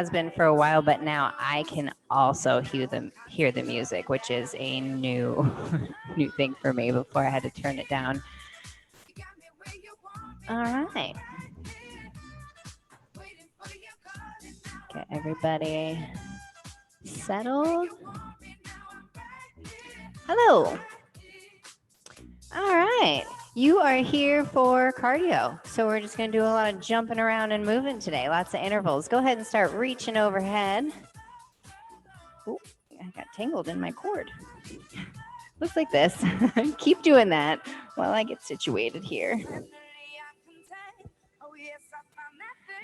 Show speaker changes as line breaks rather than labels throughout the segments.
has been for a while, but now I can also hear the music, which is a new new thing for me. Before I had to turn it down. All right. Get everybody settled. Hello. All right. You are here for cardio. So we're just going to do a lot of jumping around and moving today. Lots of intervals. Go ahead and start reaching overhead. Ooh, I got tangled in my cord. Looks like this. Keep doing that while I get situated here.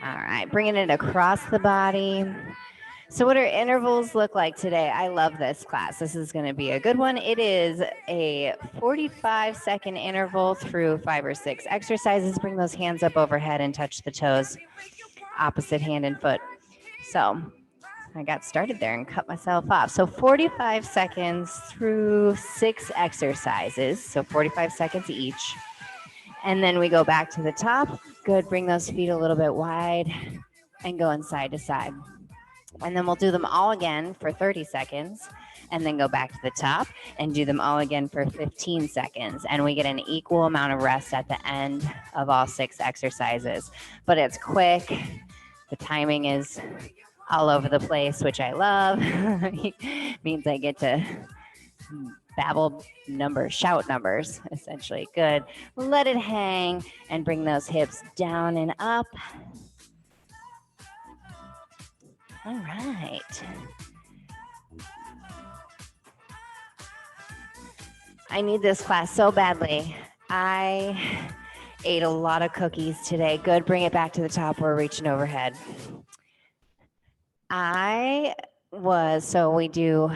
All right, bringing it across the body. So what our intervals look like today? I love this class. This is going to be a good one. It is a 45-second interval through 5 or 6 exercises. Bring those hands up overhead and touch the toes, opposite hand and foot. So I got started there and cut myself off. So 45 seconds through 6 exercises. So 45 seconds each. And then we go back to the top. Good. Bring those feet a little bit wide and going side to side. And then we'll do them all again for 30 seconds and then go back to the top and do them all again for 15 seconds. And we get an equal amount of rest at the end of all 6 exercises. But it's quick. The timing is all over the place, which I love. Means I get to babble numbers, shout numbers, essentially. Good. Let it hang and bring those hips down and up. All right. I need this class so badly. I ate a lot of cookies today. Good. Bring it back to the top. We're reaching overhead. We do,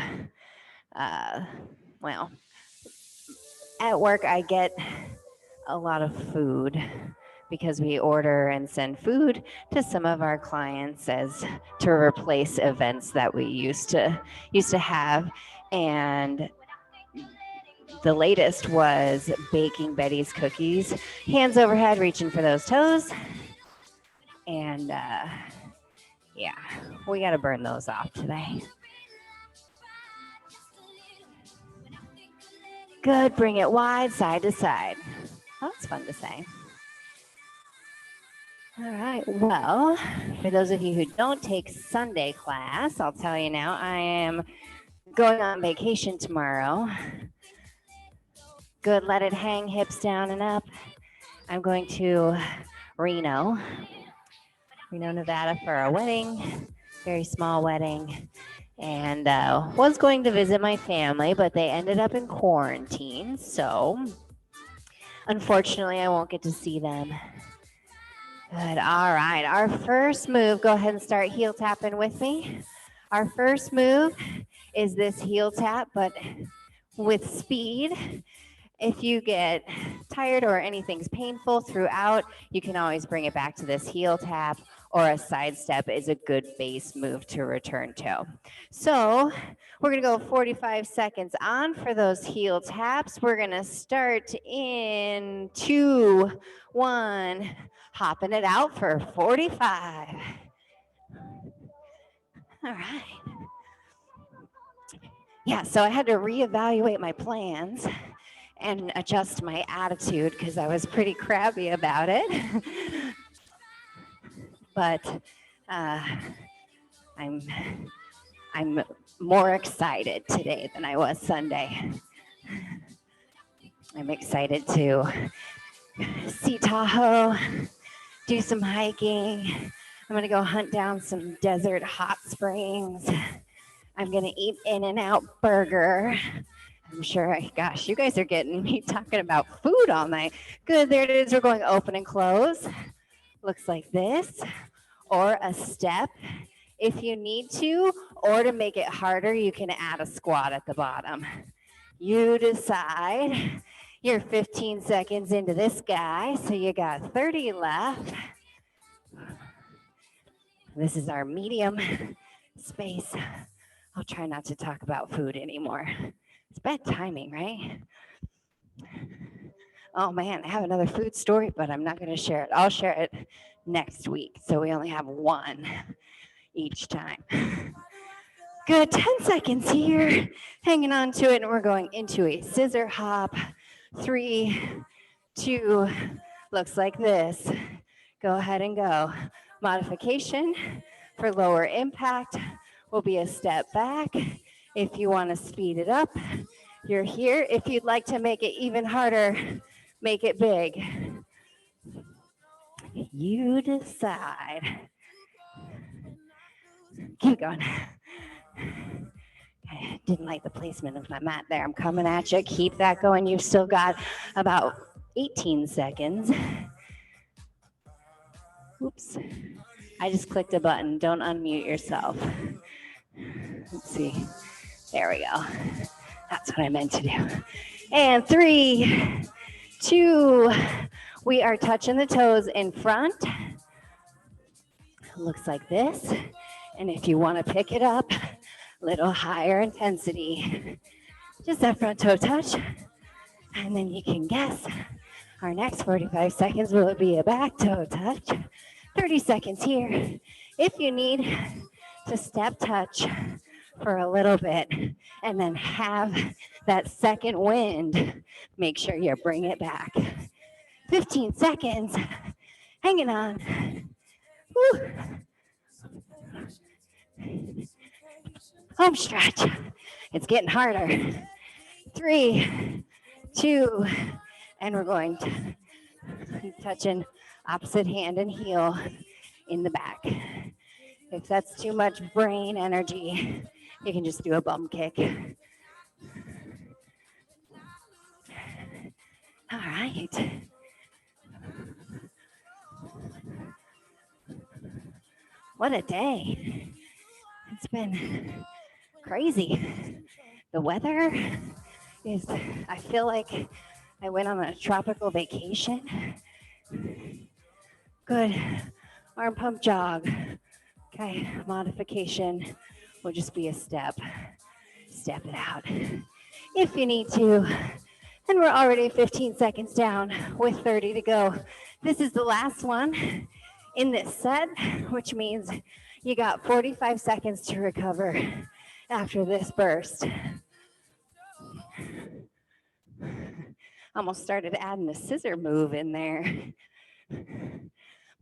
well, at work I get a lot of food because we order and send food to some of our clients as to replace events that we used to have. And the latest was baking Betty's cookies. Hands overhead, reaching for those toes. And yeah, we got to burn those off today. Good, bring it wide, side to side. Oh, that's fun to say. All right, well, for those of you who don't take Sunday class, I'll tell you now, I am going on vacation tomorrow. Good, let it hang, hips down and up. I'm going to Reno, Nevada for a wedding, very small wedding. And was going to visit my family, but they ended up in quarantine. So unfortunately, I won't get to see them. Good. All right. Our first move, go ahead and start heel tapping with me. Our first move is this heel tap, but with speed. If you get tired or anything's painful throughout, you can always bring it back to this heel tap, or a side step is a good base move to return to. So we're going to go 45 seconds on for those heel taps. We're going to start in 2, 1, hopping it out for 45. All right. Yeah, so I had to reevaluate my plans and adjust my attitude because I was pretty crabby about it. But I'm more excited today than I was Sunday. I'm excited to see Tahoe, do some hiking. I'm gonna go hunt down some desert hot springs. I'm gonna eat In-N-Out burger. I'm sure, gosh, you guys are getting me talking about food all night. Good, there it is. We're going open and close. Looks like this, or a step if you need to, or to make it harder, you can add a squat at the bottom. You decide. You're 15 seconds into this guy, so you got 30 left. This is our medium space. I'll try not to talk about food anymore. It's bad timing, right? Oh man, I have another food story, but I'm not going to share it. I'll share it next week. So we only have one. each time. Good, 10 seconds here, hanging on to it, and we're going into a scissor hop. 3, 2, looks like this. Go ahead and go. Modification for lower impact will be a step back. If you want to speed it up, you're here. If you'd like to make it even harder, make it big. You decide. Keep going. I didn't like the placement of my mat there. I'm coming at you. Keep that going. You've still got about 18 seconds. Oops. I just clicked a button. Don't unmute yourself. Let's see. There we go. That's what I meant to do. And 3, 2, we are touching the toes in front. Looks like this. And if you want to pick it up, a little higher intensity, just that front toe touch. And then you can guess our next 45 seconds, will it be a back toe touch? 30 seconds here. If you need to step touch for a little bit and then have that second wind, make sure you bring it back. 15 seconds, hanging on. Woo. Home stretch. It's getting harder. 3, 2, and we're going to touching opposite hand and heel in the back. If that's too much brain energy, you can just do a bum kick. All right. What a day. It's been crazy. The weather is, I feel like I went on a tropical vacation. Good. Arm pump jog. Okay, modification will just be a step. Step it out if you need to. And we're already 15 seconds down with 30 to go. This is the last one in this set, which means you got 45 seconds to recover after this burst. Almost started adding a scissor move in there.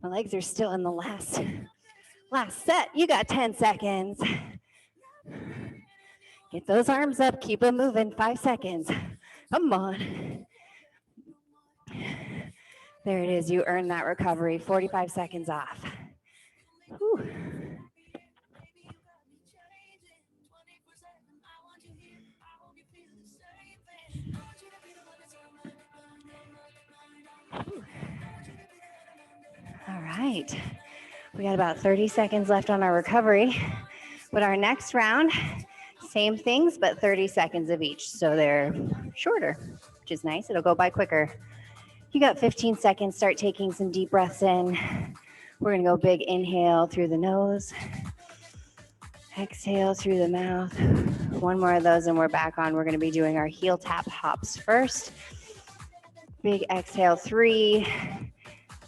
My legs are still in the last set. You got 10 seconds. Get those arms up, keep them moving, 5 seconds. Come on. There it is, you earned that recovery, 45 seconds off. Whew. All right, we got about 30 seconds left on our recovery. But our next round, same things, but 30 seconds of each. So they're shorter, which is nice. It'll go by quicker. You got 15 seconds. Start taking some deep breaths in. We're going to go big inhale through the nose. Exhale through the mouth. One more of those and we're back on. We're going to be doing our heel tap hops first. Big exhale, 3,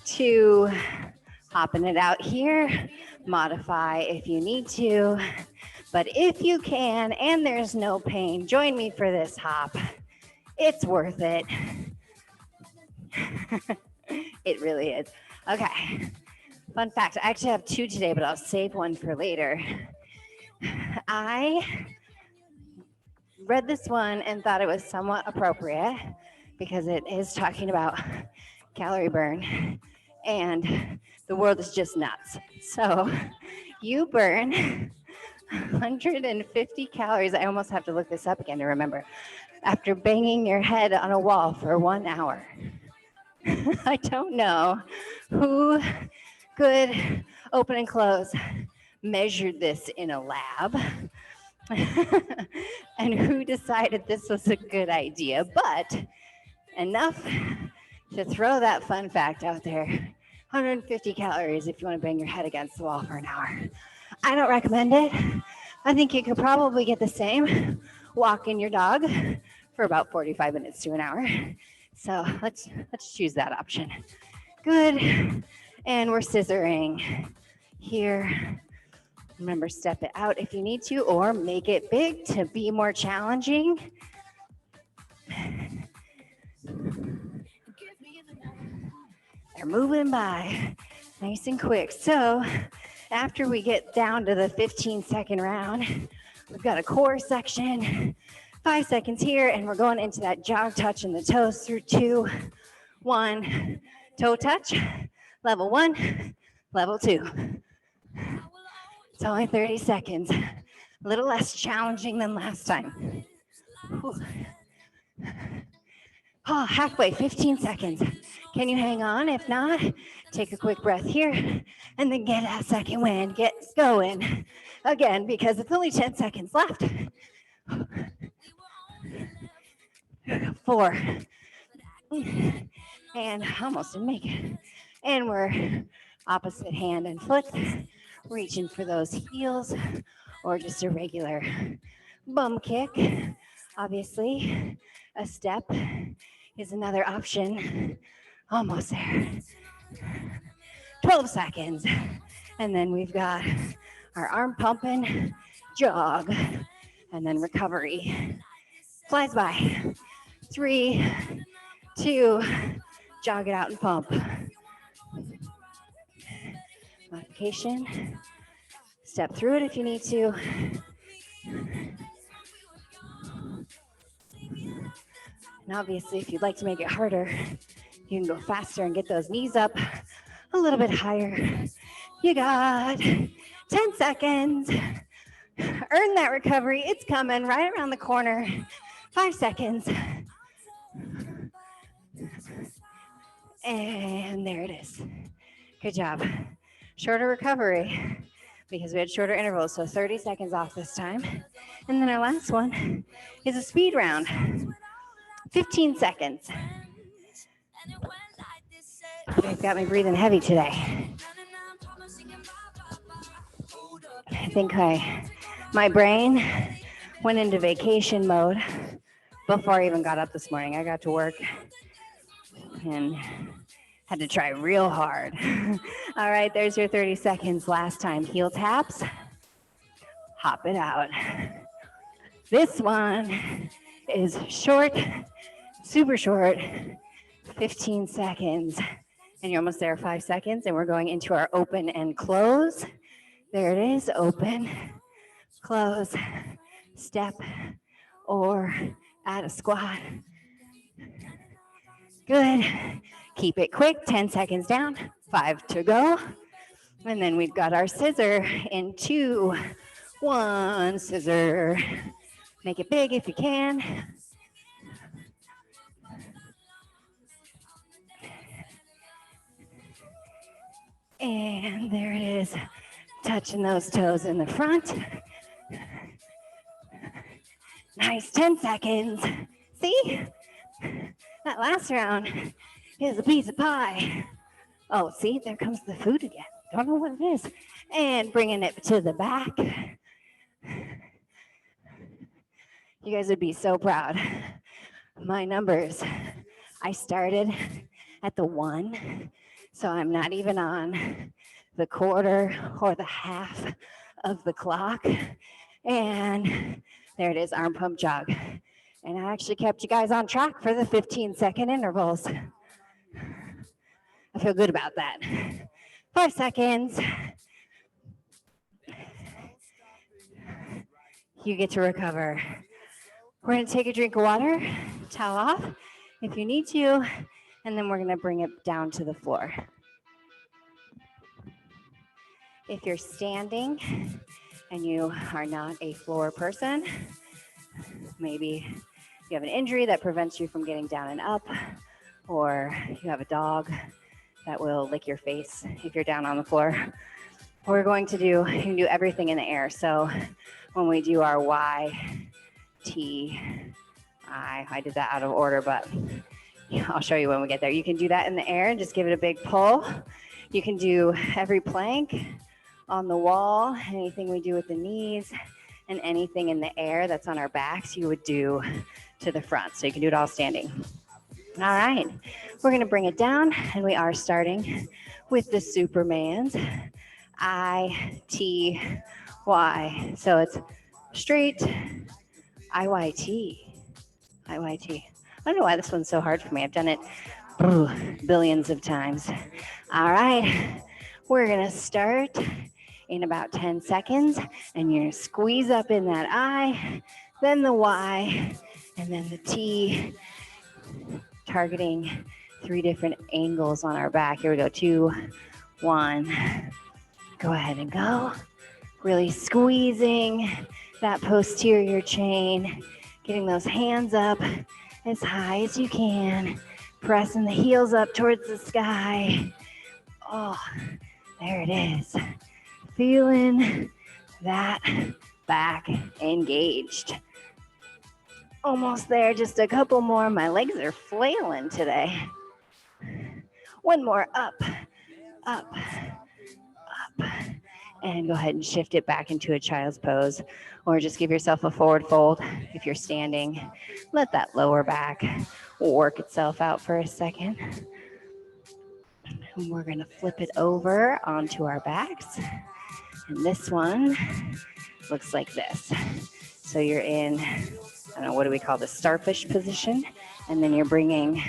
2, hopping it out here. Modify if you need to, but if you can and there's no pain, join me for this hop. It's worth it. It really is. Okay, fun fact, I actually have 2 today, but I'll save one for later. I read this one and thought it was somewhat appropriate because it is talking about calorie burn and the world is just nuts. So you burn 150 calories. I almost have to look this up again to remember. After banging your head on a wall for 1 hour. I don't know who could open and close measured this in a lab and who decided this was a good idea, but enough to throw that fun fact out there. 150 calories if you want to bang your head against the wall for an hour. I don't recommend it. I think you could probably get the same walking your dog for about 45 minutes to an hour. So let's choose that option. Good. And we're scissoring here. Remember, step it out if you need to, or make it big to be more challenging. They're moving by nice and quick. So after we get down to the 15-second round, we've got a core section, 5 seconds here, and we're going into that jog touch in the toes through 2, 1, toe touch, level 1, level 2. It's only 30 seconds, a little less challenging than last time. Whew. Oh, halfway, 15 seconds. Can you hang on? If not, take a quick breath here and then get that second wind. Get going again because it's only 10 seconds left. 4. And almost didn't make it. And we're opposite hand and foot, reaching for those heels or just a regular bum kick. Obviously, a step is another option. Almost there. 12 seconds. And then we've got our arm pumping, jog, and then recovery. Flies by. 3, 2, jog it out and pump. Modification. Step through it if you need to. And obviously, if you'd like to make it harder, you can go faster and get those knees up a little bit higher. You got 10 seconds. Earn that recovery. It's coming right around the corner. 5 seconds. And there it is. Good job. Shorter recovery because we had shorter intervals, so 30 seconds off this time. And then our last one is a speed round. 15 seconds. You've got me breathing heavy today. I think my brain went into vacation mode before I even got up this morning. I got to work and had to try real hard. All right, there's your 30 seconds. Last time, heel taps. Hop it out. This one is short, super short, 15 seconds. And you're almost there, 5 seconds. And we're going into our open and close. There it is, open, close, step, or add a squat. Good. Keep it quick, 10 seconds down, 5 to go. And then we've got our scissor in 2, 1, scissor. Make it big if you can. And there it is, touching those toes in the front. Nice, 10 seconds. See? That last round is a piece of pie. Oh, see, there comes the food again. Don't know what it is. And bringing it to the back. You guys would be so proud. My numbers, I started at the 1, so I'm not even on the quarter or the half of the clock. And there it is, arm pump jog. And I actually kept you guys on track for the 15-second intervals. I feel good about that. 5 seconds. You get to recover. We're going to take a drink of water, towel off if you need to, and then we're going to bring it down to the floor. If you're standing and you are not a floor person, maybe you have an injury that prevents you from getting down and up, or you have a dog that will lick your face if you're down on the floor. We're going to do, you can do everything in the air. So when we do our Y, T, I did that out of order, but I'll show you when we get there. You can do that in the air and just give it a big pull. You can do every plank on the wall, anything we do with the knees, and anything in the air that's on our backs, you would do to the front. So you can do it all standing. All right, we're going to bring it down, and we are starting with the Supermans. I, T, Y. So it's straight, IYT. IYT. I don't know why this one's so hard for me. I've done it billions of times. All right, we're gonna start in about 10 seconds, and you're gonna squeeze up in that I, then the Y, and then the T, targeting 3 different angles on our back. Here we go, 2, 1. Go ahead and go. Really squeezing that posterior chain, getting those hands up as high as you can, pressing the heels up towards the sky. Oh, there it is. Feeling that back engaged. Almost there, just a couple more. My legs are flailing today. One more, up, up, up. And go ahead and shift it back into a child's pose, or just give yourself a forward fold if you're standing. Let that lower back work itself out for a second. And we're gonna flip it over onto our backs. And this one looks like this. So you're in, I don't know, what do we call this, starfish position? And then you're bringing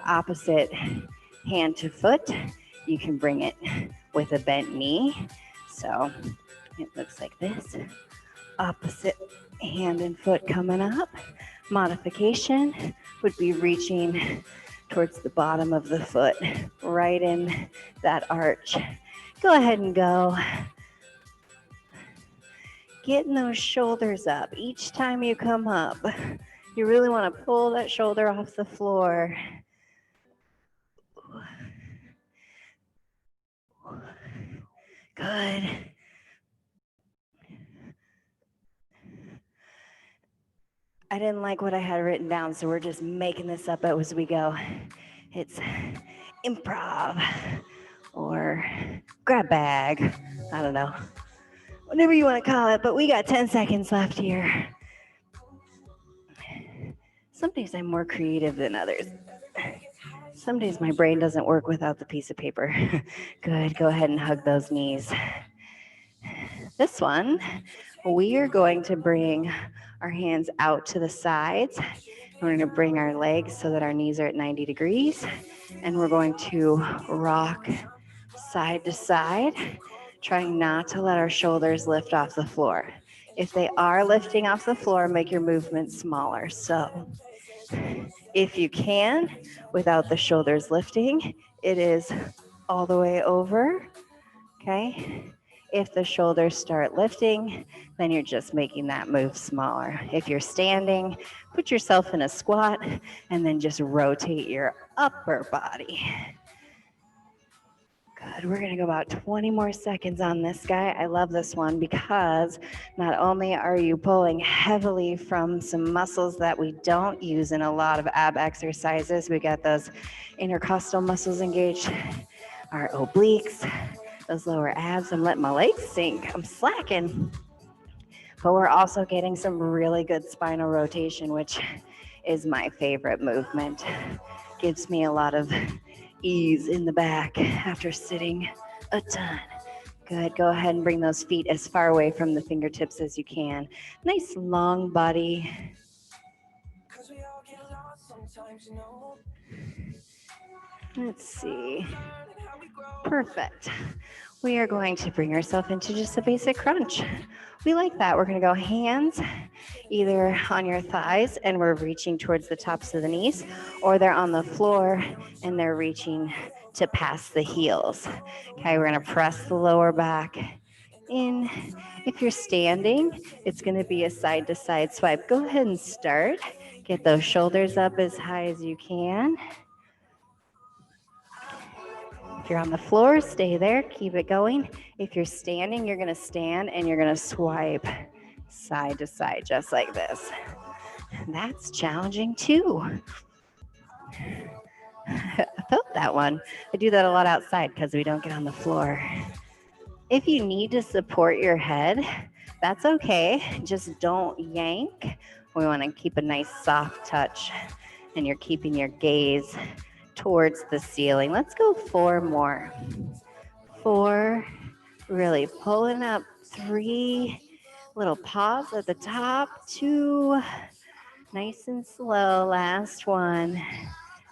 opposite hand to foot. You can bring it with a bent knee. So it looks like this. Opposite hand and foot coming up. Modification would be reaching towards the bottom of the foot, right in that arch. Go ahead and go. Getting those shoulders up. Each time you come up, you really want to pull that shoulder off the floor. Good. I didn't like what I had written down, so we're just making this up as we go. It's improv or grab bag. I don't know. Whatever you want to call it, but we got 10 seconds left here. Some days I'm more creative than others. Some days my brain doesn't work without the piece of paper. Good, go ahead and hug those knees. This one, we are going to bring our hands out to the sides. We're going to bring our legs so that our knees are at 90 degrees. And we're going to rock side to side, trying not to let our shoulders lift off the floor. If they are lifting off the floor, make your movement smaller. So if you can, without the shoulders lifting, it is all the way over, okay? If the shoulders start lifting, then you're just making that move smaller. If you're standing, put yourself in a squat and then just rotate your upper body. Good, we're gonna go about 20 more seconds on this guy. I love this one because not only are you pulling heavily from some muscles that we don't use in a lot of ab exercises, we got those intercostal muscles engaged, our obliques, those lower abs. I'm letting my legs sink, I'm slacking. But we're also getting some really good spinal rotation, which is my favorite movement. Gives me a lot of ease in the back after sitting a ton. Good, go ahead and bring those feet as far away from the fingertips as you can. Nice long body. Let's see. Perfect. We are going to bring ourselves into just a basic crunch. We like that. We're going to go hands either on your thighs and we're reaching towards the tops of the knees, or they're on the floor and they're reaching to pass the heels. Okay, we're going to press the lower back in. If you're standing, it's going to be a side to side swipe. Go ahead and start. Get those shoulders up as high as you can. If you're on the floor, stay there, keep it going. If you're standing, you're gonna stand and you're gonna swipe side to side, just like this. And that's challenging too. I felt that one. I do that a lot outside because we don't get on the floor. If you need to support your head, that's okay. Just don't yank. We wanna keep a nice soft touch and you're keeping your gaze towards the ceiling. Let's go 4 more. 4, really pulling up 3, little pause at the top, 2, nice and slow, last 1,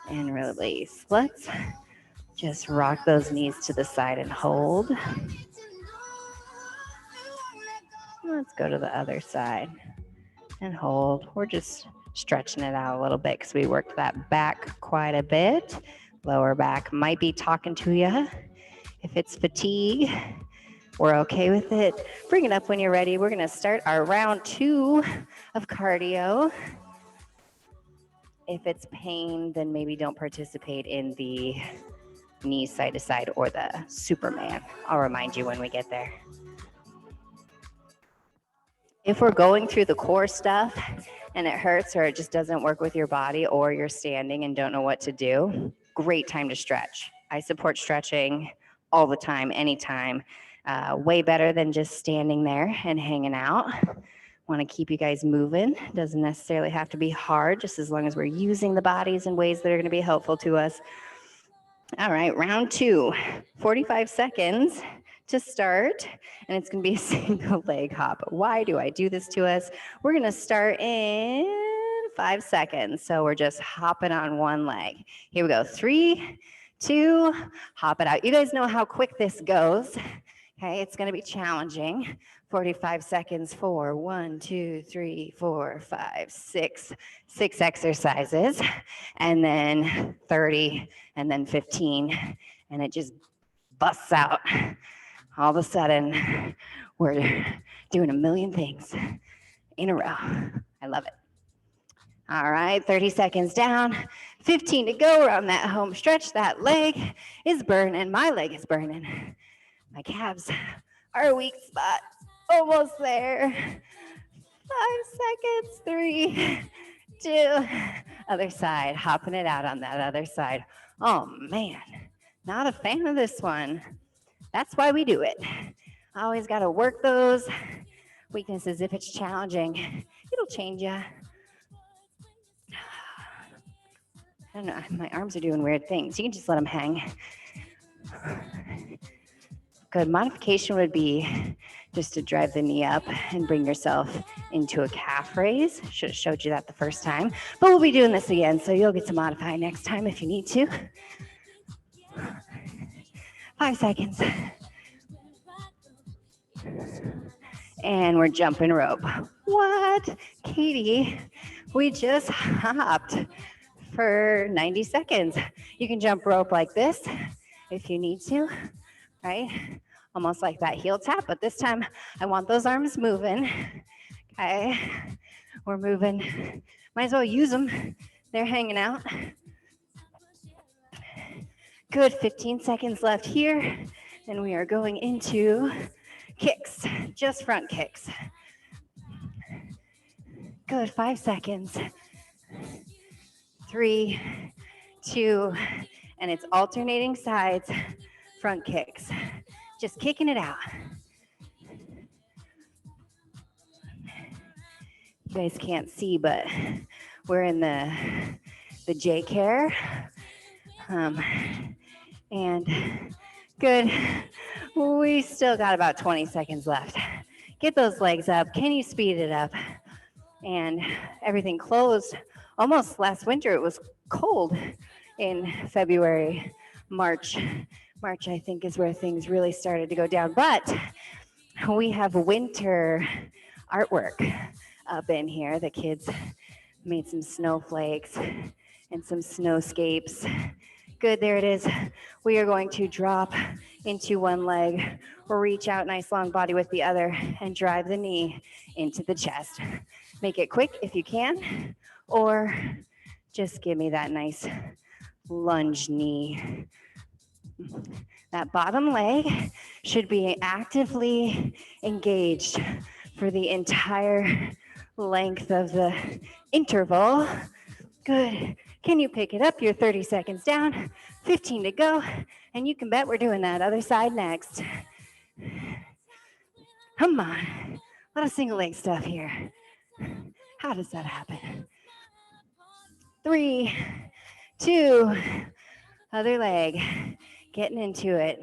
and release. Let's just rock those knees to the side and hold. Let's go to the other side and hold. We're just stretching it out a little bit because we worked that back quite a bit. Lower back might be talking to you. If it's fatigue, we're okay with it. Bring it up when you're ready. We're going to start our round 2 of cardio. If it's pain, then maybe don't participate in the knees side to side or the Superman. I'll remind you when we get there. If we're going through the core stuff and it hurts or it just doesn't work with your body, or you're standing and don't know what to do, great time to stretch. I support stretching all the time, anytime. Way better than just standing there and hanging out. Want to keep you guys moving. Doesn't necessarily have to be hard, just as long as we're using the bodies in ways that are going to be helpful to us. All right, round 2, 45 seconds to start, and it's going to be a single leg hop. Why do I do this to us? We're going to start in 5 seconds. So we're just hopping on one leg. Here we go. 3, 2, hop it out. You guys know how quick this goes. Okay, it's going to be challenging. 45 seconds for 1, 2, 3, 4, 5, 6 exercises, and then 30, and then 15, and it just busts out. All of a sudden, we're doing a million things in a row. I love it. All right, 30 seconds down, 15 to go. We're on that home stretch. That leg is burning. My leg is burning. My calves are a weak spot. Almost there. 5 seconds, 3, 2. Other side, hopping it out on that other side. Oh man, not a fan of this one. That's why we do it. Always got to work those weaknesses. If it's challenging, it'll change you. I don't know, my arms are doing weird things. You can just let them hang. Good. Modification would be just to drive the knee up and bring yourself into a calf raise. Should have showed you that the first time, but we'll be doing this again, so you'll get to modify next time if you need to. 5 seconds. And we're jumping rope. What? Catie, we just hopped for 90 seconds. You can jump rope like this if you need to, right? Almost like that heel tap, but this time I want those arms moving. Okay, we're moving. Might as well use them. They're hanging out. Good, 15 seconds left here. And we are going into kicks, just front kicks. Good, 5 seconds. 3, 2, and it's alternating sides, front kicks. Just kicking it out. You guys can't see, but we're in the J care. And good. We still got about 20 seconds left. Get those legs up. Can you speed it up? And everything closed. Almost last winter, it was cold in February, March. March, I think, is where things really started to go down. But we have winter artwork up in here. The kids made some snowflakes and some snowscapes. Good, there it is. We are going to drop into one leg or reach out nice long body with the other and drive the knee into the chest. Make it quick if you can, or just give me that nice lunge knee. That bottom leg should be actively engaged for the entire length of the interval. Good. Can you pick it up? You're 30 seconds down, 15 to go, and you can bet we're doing that other side next. Come on. A lot of single leg stuff here. How does that happen? 3, 2, other leg. Getting into it.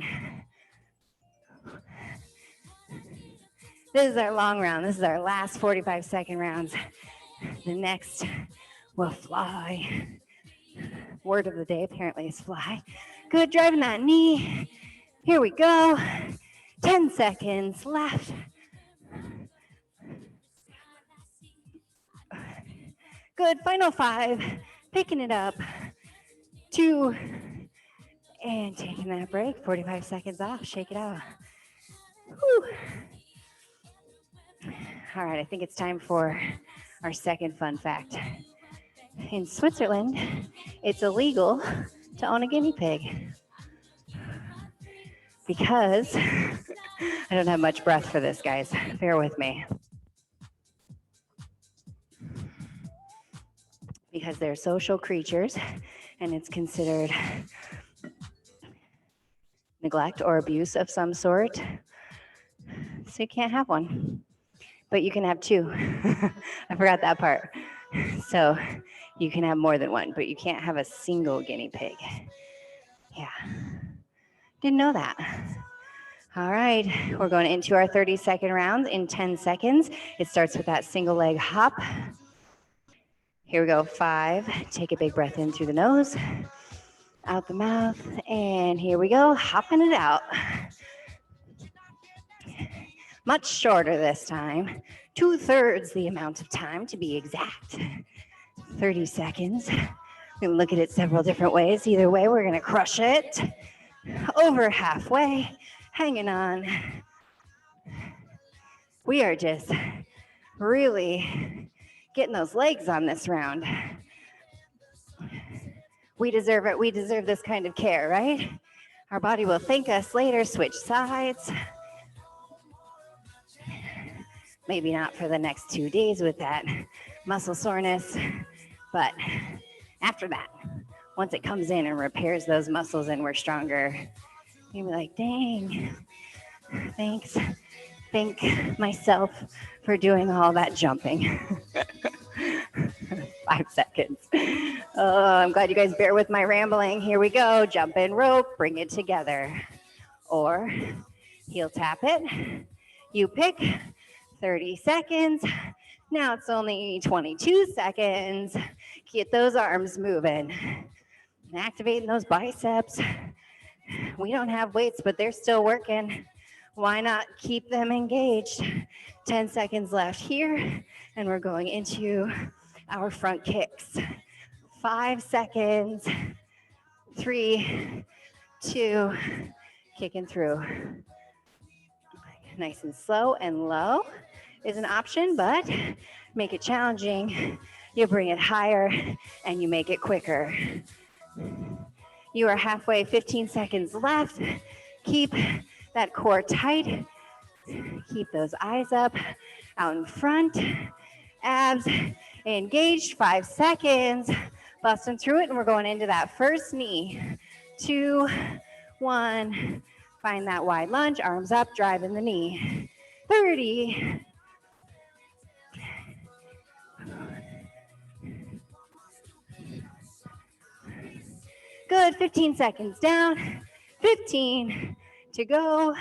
This is our long round. This is our last 45-second rounds. The next will fly. Word of the day apparently is fly. Good, driving that knee. Here we go. 10 seconds left. Good, final 5. Picking it up. 2. And taking that break. 45 seconds off. Shake it out. Whew. All right, I think it's time for our second fun fact. In Switzerland, it's illegal to own a guinea pig because I don't have much breath for this, guys. Bear with me. Because they're social creatures and it's considered neglect or abuse of some sort. So you can't have one, but you can have 2. I forgot that part. So you can have more than one, but you can't have a single guinea pig. Yeah, didn't know that. All right, we're going into our 30-second round in 10 seconds. It starts with that single leg hop. Here we go, 5. Take a big breath in through the nose, out the mouth, and here we go, hopping it out. Much shorter this time, 2/3 the amount of time to be exact. 30 seconds. We can look at it several different ways. Either way, we're gonna crush it. Over halfway, hanging on. We are just really getting those legs on this round. We deserve it. We deserve this kind of care, right? Our body will thank us later. Switch sides. Maybe not for the next 2 days with that muscle soreness, but after that, once it comes in and repairs those muscles and we're stronger, you'll be like, dang, thanks. Thank myself for doing all that jumping. 5 seconds. Oh, I'm glad you guys bear with my rambling. Here we go. Jump in rope, bring it together. Or heel tap it. You pick. 30 seconds. Now it's only 22 seconds. Get those arms moving. Activating those biceps. We don't have weights, but they're still working. Why not keep them engaged? 10 seconds left here, and we're going into our front kicks. 5 seconds. 3, 2, kicking through. Nice and slow and low is an option, but make it challenging. You bring it higher and you make it quicker. You are halfway, 15 seconds left. Keep that core tight. Keep those eyes up, out in front. Abs engaged, 5 seconds. Busting through it, and we're going into that first knee. 2, 1. Find that wide lunge, arms up, driving the knee. 30. Good, 15 seconds down. 15 to go.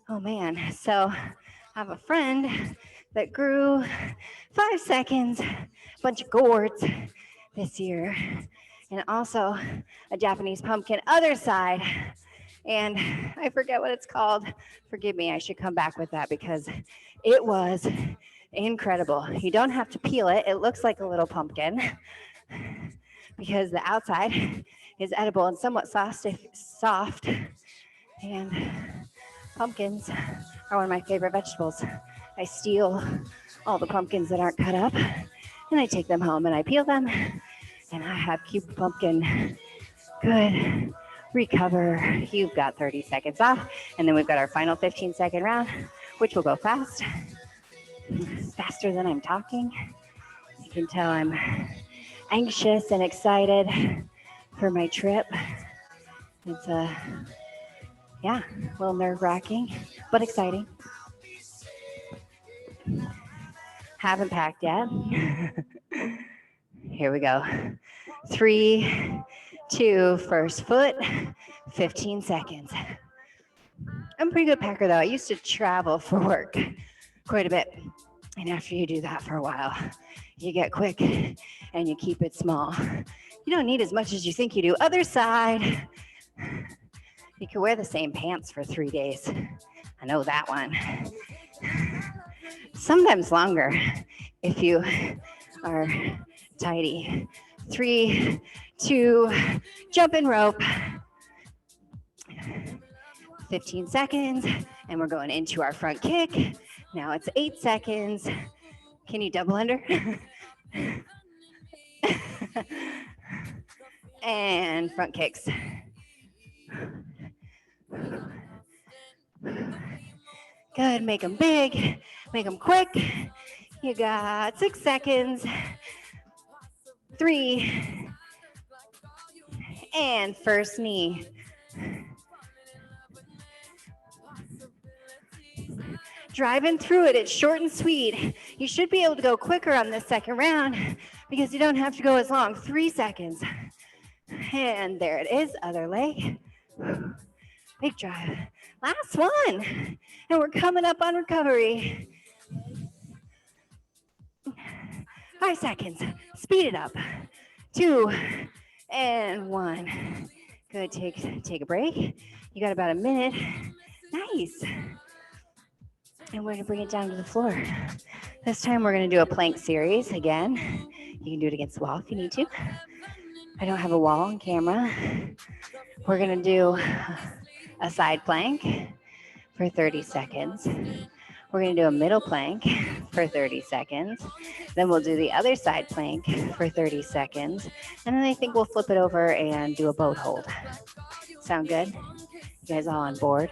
Oh man, so I have a friend that grew 5 seconds, a bunch of gourds this year, and also a Japanese pumpkin other side. And I forget what it's called. Forgive me, I should come back with that because it was incredible. You don't have to peel it. It looks like a little pumpkin because the outside is edible and somewhat soft. And pumpkins are one of my favorite vegetables. I steal all the pumpkins that aren't cut up and I take them home and I peel them and I have cubed pumpkin. Good. Recover. You've got 30 seconds off. And then we've got our final 15-second round, which will go fast. Faster than I'm talking. You can tell I'm anxious and excited for my trip. It's a little nerve-wracking, but exciting. Haven't packed yet. Here we go. 3, 2, first foot, 15 seconds. I'm a pretty good packer though. I used to travel for work quite a bit. And after you do that for a while, you get quick and you keep it small. You don't need as much as you think you do. Other side. You can wear the same pants for 3 days. I know that one. Sometimes longer if you are tidy. 3, 2, jump in rope. 15 seconds, and we're going into our front kick. Now it's 8 seconds. Can you double under? And front kicks. Good, make them big, make them quick. You got 6 seconds. 3, and first knee. Driving through it, it's short and sweet. You should be able to go quicker on this second round because you don't have to go as long. 3 seconds. And there it is, other leg. Big drive. Last one. And we're coming up on recovery. 5 seconds. Speed it up. 2 and 1. Good, take a break. You got about a minute. Nice. And we're gonna bring it down to the floor. This time we're gonna do a plank series again. You can do it against the wall if you need to. I don't have a wall on camera. We're gonna do a side plank for 30 seconds. We're gonna do a middle plank for 30 seconds. Then we'll do the other side plank for 30 seconds. And then I think we'll flip it over and do a boat hold. Sound good? You guys all on board?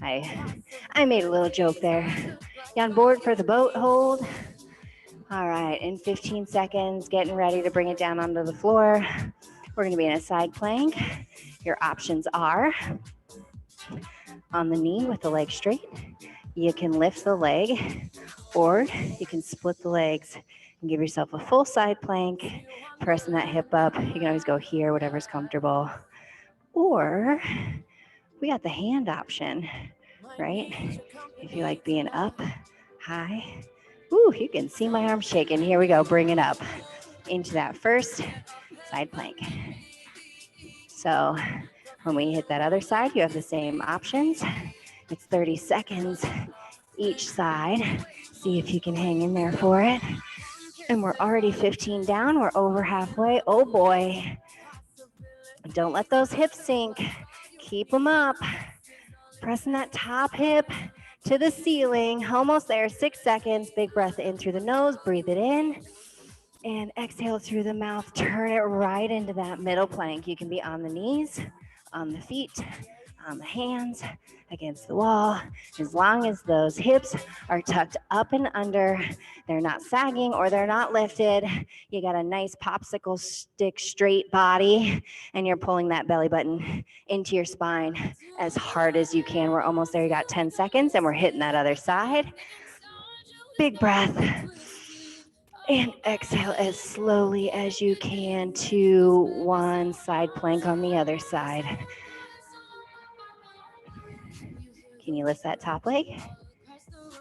I made a little joke there. You on board for the boat hold? All right, in 15 seconds, getting ready to bring it down onto the floor. We're gonna be in a side plank. Your options are on the knee with the leg straight. You can lift the leg, or you can split the legs and give yourself a full side plank, pressing that hip up. You can always go here, whatever's comfortable. Or we got the hand option, right? If you like being up, high. Ooh, you can see my arm shaking. Here we go, bring it up into that first side plank. So when we hit that other side, you have the same options. It's 30 seconds each side. See if you can hang in there for it. And we're already 15 down. We're over halfway. Oh boy. Don't let those hips sink. Keep them up. Pressing that top hip to the ceiling. Almost there. 6 seconds. Big breath in through the nose. Breathe it in. And exhale through the mouth. Turn it right into that middle plank. You can be on the knees, on the feet, on the hands, against the wall. As long as those hips are tucked up and under, they're not sagging or they're not lifted. You got a nice popsicle stick straight body, and you're pulling that belly button into your spine as hard as you can. We're almost there. You got 10 seconds, and we're hitting that other side. Big breath. And exhale as slowly as you can to one side plank on the other side. Can you lift that top leg?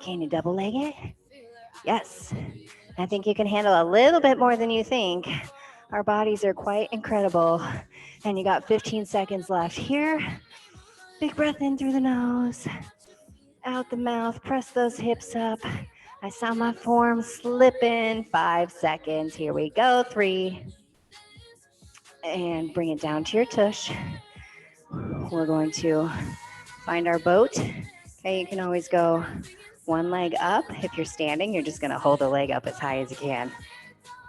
Can you double leg it? Yes. I think you can handle a little bit more than you think. Our bodies are quite incredible. And you got 15 seconds left here. Big breath in through the nose, out the mouth, press those hips up. I saw my form slip in. 5 seconds. Here we go. 3. And bring it down to your tush. We're going to find our boat. Okay, you can always go one leg up. If you're standing, you're just going to hold the leg up as high as you can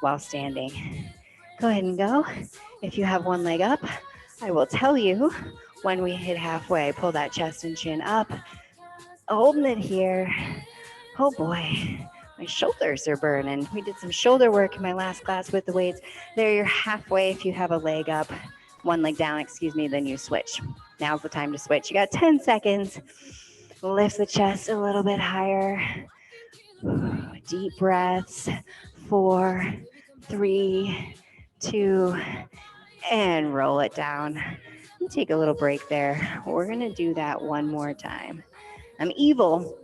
while standing. Go ahead and go. If you have one leg up, I will tell you when we hit halfway. Pull that chest and chin up. Holding it here. Oh boy, my shoulders are burning. We did some shoulder work in my last class with the weights. There, you're halfway if you have a leg up, one leg down, then you switch. Now's the time to switch. You got 10 seconds. Lift the chest a little bit higher. Deep breaths. 4, 3, 2, and roll it down. Take a little break there. We're going to do that one more time. I'm evil.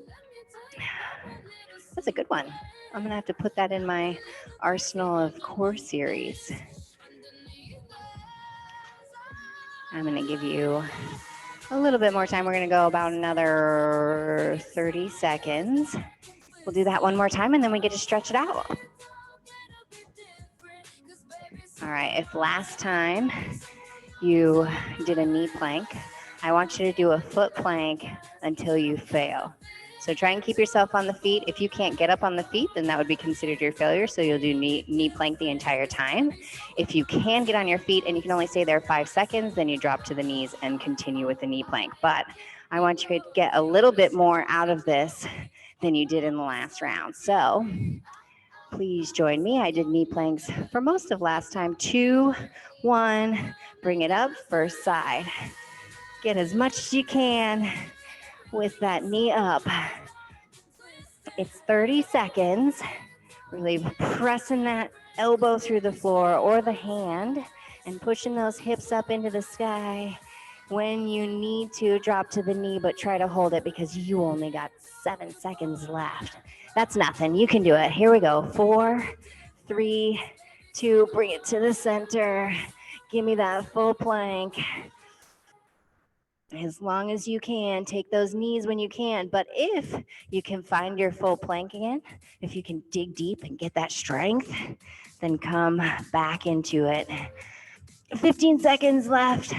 That's a good one. I'm going to have to put that in my arsenal of core series. I'm going to give you a little bit more time. We're going to go about another 30 seconds. We'll do that one more time and then we get to stretch it out. All right, if last time you did a knee plank, I want you to do a foot plank until you fail. So try and keep yourself on the feet. If you can't get up on the feet, then that would be considered your failure. So you'll do knee plank the entire time. If you can get on your feet and you can only stay there 5 seconds, then you drop to the knees and continue with the knee plank. But I want you to get a little bit more out of this than you did in the last round. So please join me. I did knee planks for most of last time. 2, 1, bring it up, first side. Get as much as you can with that knee up. It's 30 seconds. Really pressing that elbow through the floor or the hand and pushing those hips up into the sky. When you need to, drop to the knee, but try to hold it because you only got 7 seconds left. That's nothing. You can do it. Here we go. 4, 3, 2, bring it to the center. Give me that full plank. As long as you can, take those knees when you can. But if you can find your full plank again, if you can dig deep and get that strength, then come back into it. 15 seconds left.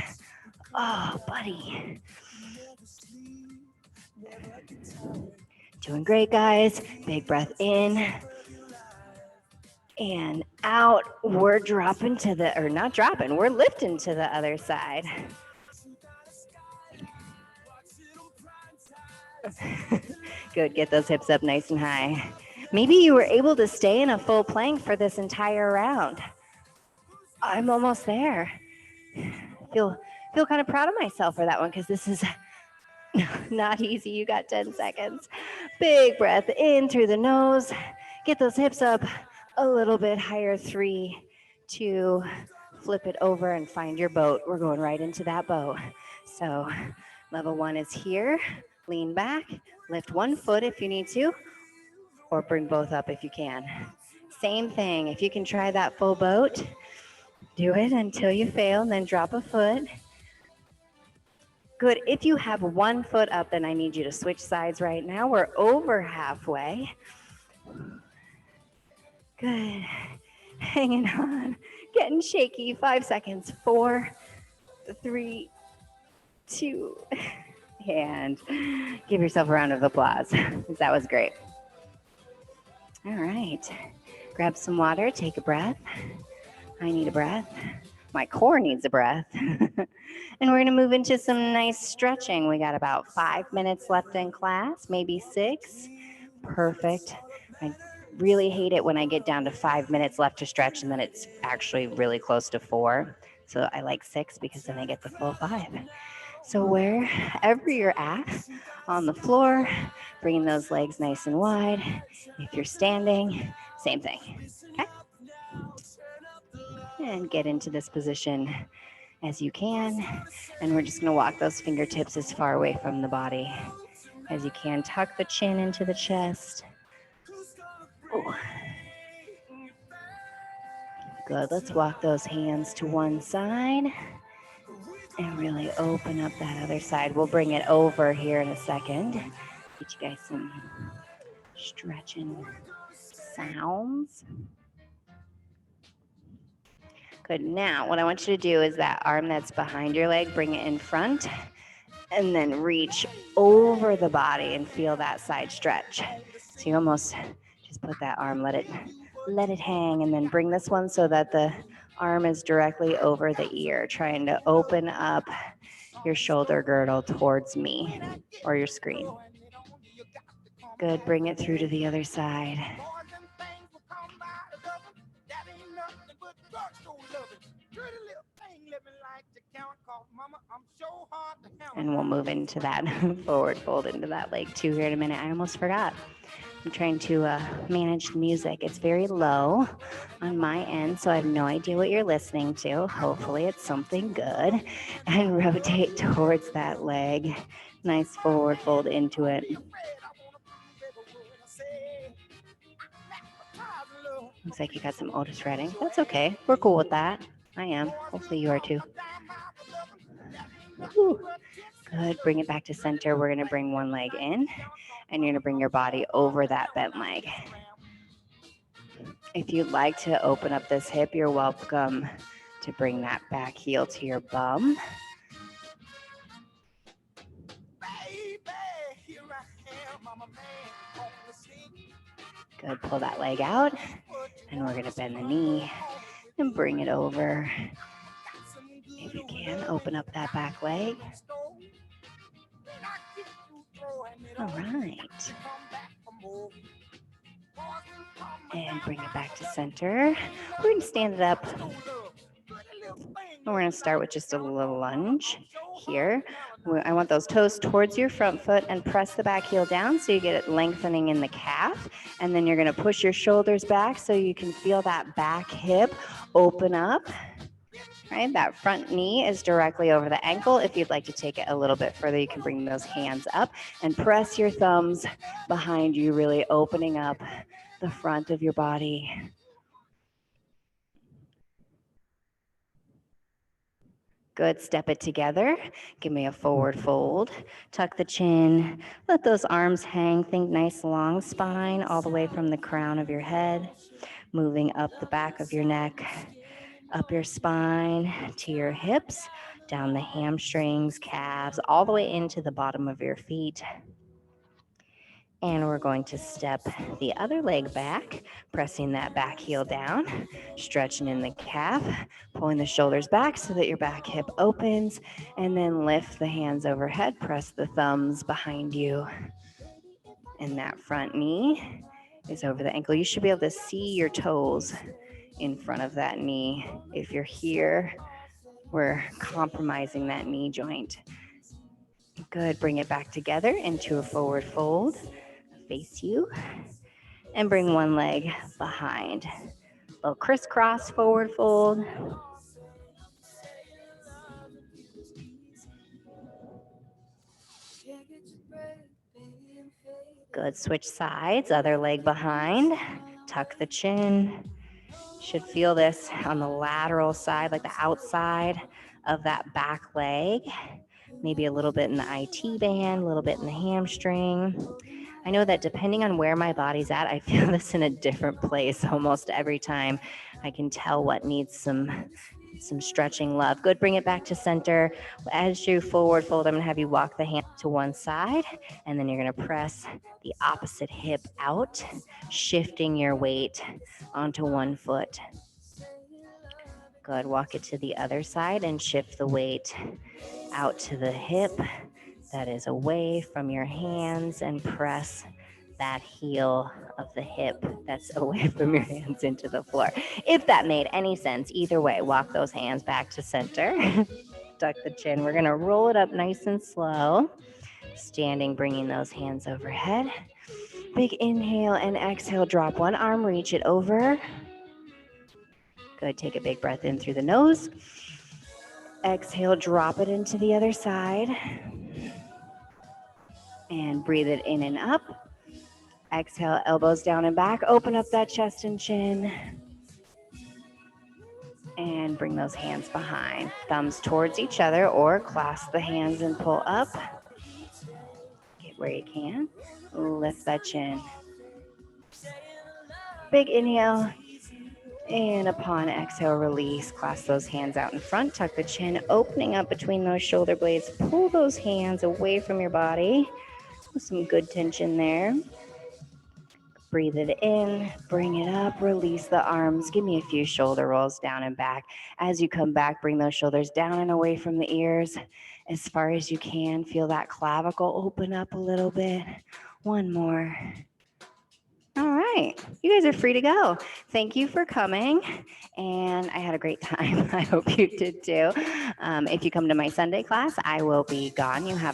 Oh, buddy. Doing great, guys. Big breath in and out. We're dropping to the, or not dropping, we're lifting to the other side. Good, get those hips up nice and high. Maybe you were able to stay in a full plank for this entire round. I'm almost there. Feel kind of proud of myself for that one because this is not easy. You got 10 seconds. Big breath in through the nose. Get those hips up a little bit higher. 3, 2, flip it over and find your boat. We're going right into that boat. So level 1 is here. Lean back, lift one foot if you need to, or bring both up if you can. Same thing. If you can try that full boat, do it until you fail, and then drop a foot. Good. If you have one foot up, then I need you to switch sides right now. We're over halfway. Good. Hanging on. Getting shaky. 5 seconds. 4, 3, 2, and give yourself a round of applause. That was great. All right. Grab some water. Take a breath. I need a breath. My core needs a breath. And we're going to move into some nice stretching. We got about 5 minutes left in class, maybe 6. Perfect. I really hate it when I get down to 5 minutes left to stretch and then it's actually really close to 4. So I like 6 because then I get the full 5. So wherever you're at on the floor, bringing those legs nice and wide. If you're standing, same thing. Okay? And get into this position as you can. And we're just going to walk those fingertips as far away from the body as you can. Tuck the chin into the chest. Ooh. Good. Let's walk those hands to one side and really open up that other side. We'll bring it over here in a second. Get you guys some stretching sounds. Good. Now, what I want you to do is that arm that's behind your leg, bring it in front, and then reach over the body and feel that side stretch. So you almost just put that arm, let it hang, and then bring this one so that the arm is directly over the ear, trying to open up your shoulder girdle towards me or your screen. Good. Bring it through to the other side. And we'll move into that forward fold into that leg too here in a minute. I almost forgot. I'm trying to manage the music. It's very low on my end, so I have no idea what you're listening to. Hopefully it's something good. And rotate towards that leg. Nice forward fold into it. Looks like you got some Otis Redding. That's okay. We're cool with that. I am. Hopefully you are too. Whew. Good. Bring it back to center. We're going to bring one leg in, and you're going to bring your body over that bent leg. If you'd like to open up this hip, you're welcome to bring that back heel to your bum. Good. Pull that leg out, and we're going to bend the knee and bring it over. If you can, open up that back leg. All right. And bring it back to center. We're going to stand it up. And we're going to start with just a little lunge here. I want those toes towards your front foot and press the back heel down so you get it lengthening in the calf. And then you're going to push your shoulders back so you can feel that back hip open up. Right, that front knee is directly over the ankle. If you'd like to take it a little bit further, you can bring those hands up and press your thumbs behind you, really opening up the front of your body. Good. Step it together. Give me a forward fold. Tuck the chin. Let those arms hang. Think nice long spine all the way from the crown of your head, moving up the back of your neck, up your spine to your hips, down the hamstrings, calves, all the way into the bottom of your feet. And we're going to step the other leg back, pressing that back heel down, stretching in the calf, pulling the shoulders back so that your back hip opens, and then lift the hands overhead, press the thumbs behind you. And that front knee is over the ankle. You should be able to see your toes in front of that knee. If you're here, we're compromising that knee joint. Good. Bring it back together into a forward fold. Face you. And bring one leg behind. A little crisscross forward fold. Good. Switch sides. Other leg behind. Tuck the chin. Should feel this on the lateral side, like the outside of that back leg. Maybe a little bit in the IT band, a little bit in the hamstring. I know that depending on where my body's at, I feel this in a different place almost every time. I can tell what needs some stretching love. Good. Bring it back to center. As you forward fold, I'm going to have you walk the hand to one side, and then you're going to press the opposite hip out, shifting your weight onto one foot. Good. Walk it to the other side and shift the weight out to the hip that is away from your hands, and press that heel of the hip that's away from your hands into the floor. If that made any sense, either way, walk those hands back to center. Tuck the chin. We're going to roll it up nice and slow. Standing, bringing those hands overhead. Big inhale and exhale. Drop one arm, reach it over. Good. Take a big breath in through the nose. Exhale, drop it into the other side. And breathe it in and up. Exhale, elbows down and back. Open up that chest and chin. And bring those hands behind. Thumbs towards each other, or clasp the hands and pull up. Get where you can. Lift that chin. Big inhale. And upon exhale, release. Clasp those hands out in front. Tuck the chin, opening up between those shoulder blades. Pull those hands away from your body. With some good tension there. Breathe it in, bring it up, release the arms. Give me a few shoulder rolls down and back. As you come back, bring those shoulders down and away from the ears as far as you can. Feel that clavicle open up a little bit. One more. All right, you guys are free to go. Thank you for coming, and I had a great time. I hope you did too. If you come to my Sunday class, I will be gone. You have